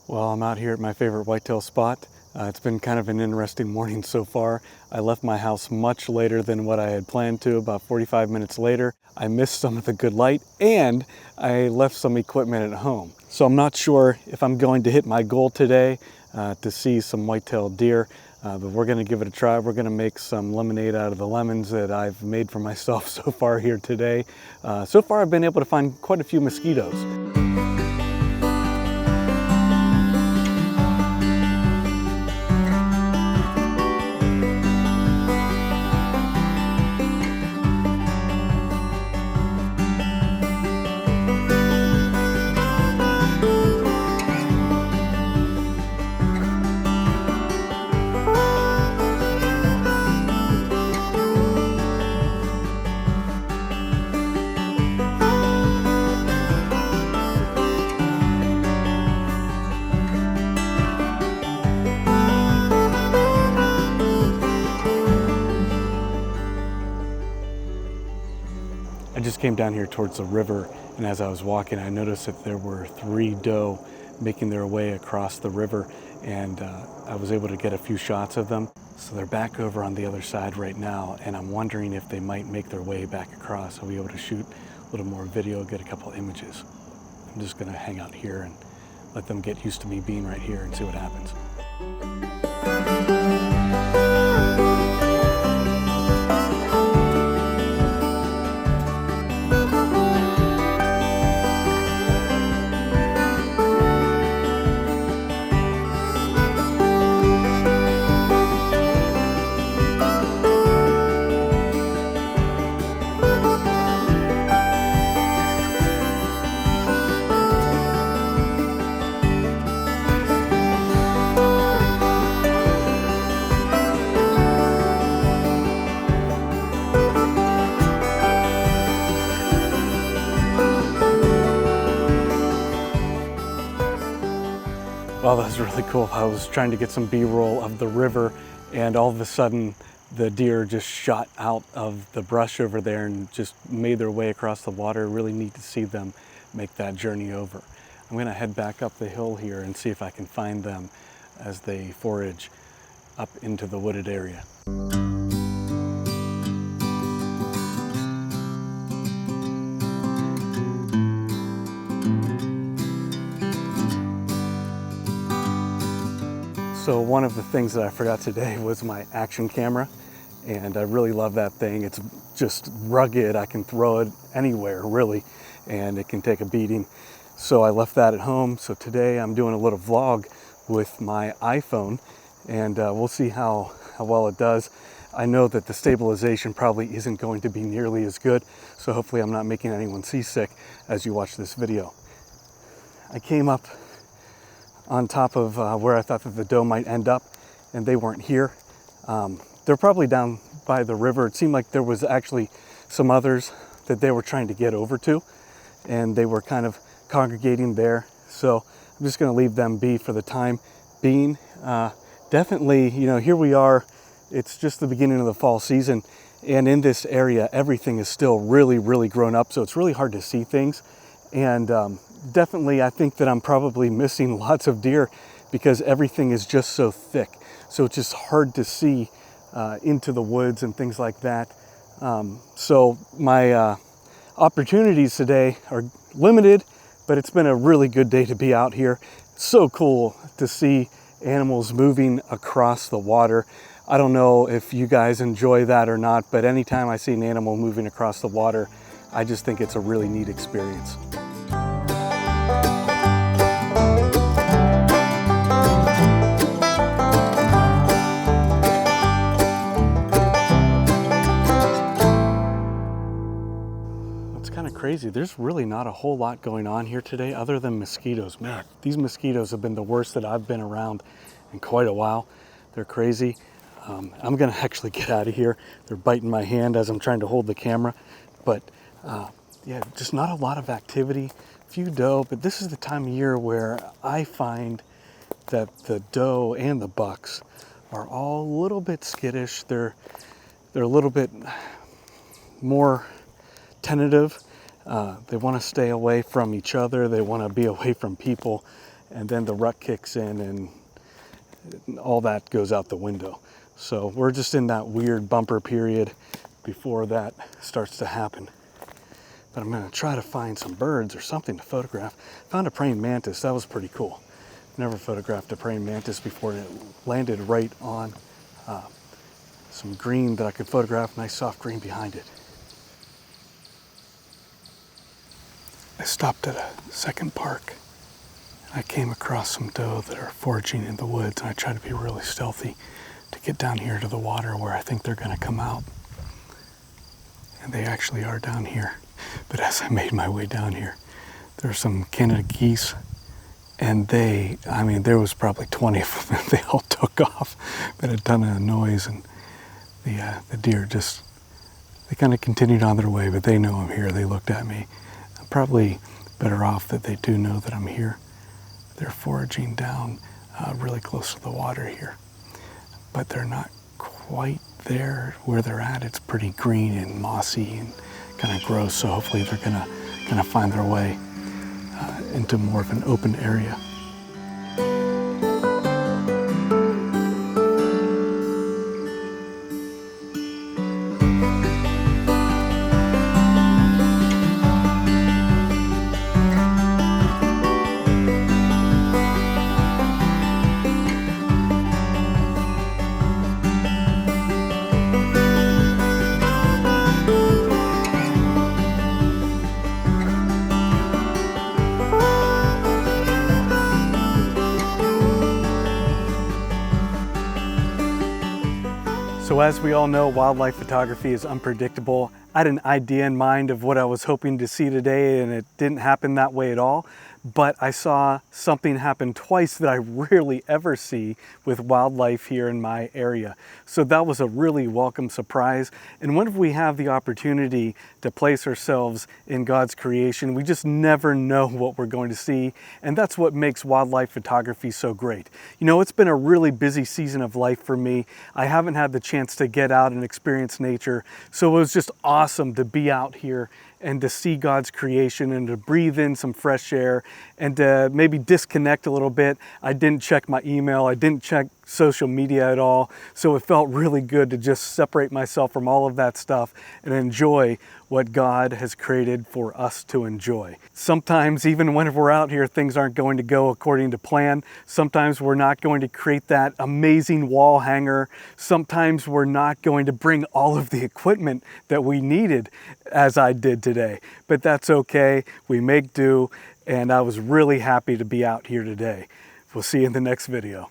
Well, I'm out here at my favorite whitetail spot. It's been kind of an interesting morning so far. I left my house much later than what I had planned to, about 45 minutes later. I missed some of the good light and I left some equipment at home. So I'm not sure if I'm going to hit my goal today to see some white-tailed deer, but we're gonna give it a try. We're gonna make some lemonade out of the lemons that I've made for myself so far here today. So far I've been able to find quite a few mosquitoes. I just came down here towards the river, and as I was walking, I noticed that there were 3 doe making their way across the river, and I was able to get a few shots of them. So they're back over on the other side right now, and I'm wondering if they might make their way back across. I'll be able to shoot a little more video, get a couple images. I'm just gonna hang out here and let them get used to me being right here and see what happens. Well, that was really cool. I was trying to get some B-roll of the river, and all of a sudden the deer just shot out of the brush over there and just made their way across the water. Really neat to see them make that journey over. I'm gonna head back up the hill here and see if I can find them as they forage up into the wooded area. So one of the things that I forgot today was my action camera, and I really love that thing. It's just rugged. I can throw it anywhere really, and it can take a beating. So I left that at home. So today I'm doing a little vlog with my iPhone, and we'll see how well it does. I know that the stabilization probably isn't going to be nearly as good, so hopefully I'm not making anyone seasick as you watch this video. I came up on top of where I thought that the doe might end up, and they weren't here. They're probably down by the river. It seemed like there was actually some others that they were trying to get over to, and they were kind of congregating there. So I'm just gonna leave them be for the time being. Definitely, you know, here we are. It's just the beginning of the fall season, and in this area, everything is still really, really grown up, so it's really hard to see things. And definitely, I think that I'm probably missing lots of deer because everything is just so thick. So it's just hard to see into the woods and things like that. So my opportunities today are limited, but it's been a really good day to be out here. It's so cool to see animals moving across the water. I don't know if you guys enjoy that or not, but anytime I see an animal moving across the water, I just think it's a really neat experience. Crazy. There's really not a whole lot going on here today other than mosquitoes. Man, these mosquitoes have been the worst that I've been around in quite a while. They're crazy. I'm gonna actually get out of here. They're biting my hand as I'm trying to hold the camera. But yeah, just not a lot of activity. Few doe, but this is the time of year where I find that the doe and the bucks are all a little bit skittish. They're a little bit more tentative. They want to stay away from each other. They want to be away from people. and then the rut kicks in and all that goes out the window. So we're just in that weird bumper period before that starts to happen. But I'm gonna try to find some birds or something to photograph. Found a praying mantis, that was pretty cool. Never photographed a praying mantis before, and it landed right on some green that I could photograph, nice soft green behind it. I stopped at a second park. I came across some doe that are foraging in the woods, and I try to be really stealthy to get down here to the water where I think they're gonna come out. And they actually are down here. But as I made my way down here, there were some Canada geese, and there was probably 20 of them, and they all took off. Made a ton of noise, and the deer they kind of continued on their way, but they know I'm here. They looked at me. I'm probably better off that they do know that I'm here. They're foraging down really close to the water here, but they're not quite there where they're at. It's pretty green and mossy and kind of gross, so hopefully they're gonna kind of find their way into more of an open area. So as we all know, wildlife photography is unpredictable. I had an idea in mind of what I was hoping to see today, and it didn't happen that way at all. But I saw something happen twice that I rarely ever see with wildlife here in my area. So that was a really welcome surprise. And when we have the opportunity to place ourselves in God's creation, we just never know what we're going to see. And that's what makes wildlife photography so great. You know, it's been a really busy season of life for me. I haven't had the chance to get out and experience nature. So it was just awesome to be out here and to see God's creation and to breathe in some fresh air and to maybe disconnect a little bit. I didn't check my email, I didn't check social media at all, so it felt really good to just separate myself from all of that stuff and enjoy what God has created for us to enjoy. Sometimes, even when we're out here, things aren't going to go according to plan. Sometimes we're not going to create that amazing wall hanger. Sometimes we're not going to bring all of the equipment that we needed, as I did today. But that's okay, we make do, and I was really happy to be out here today. We'll see you in the next video.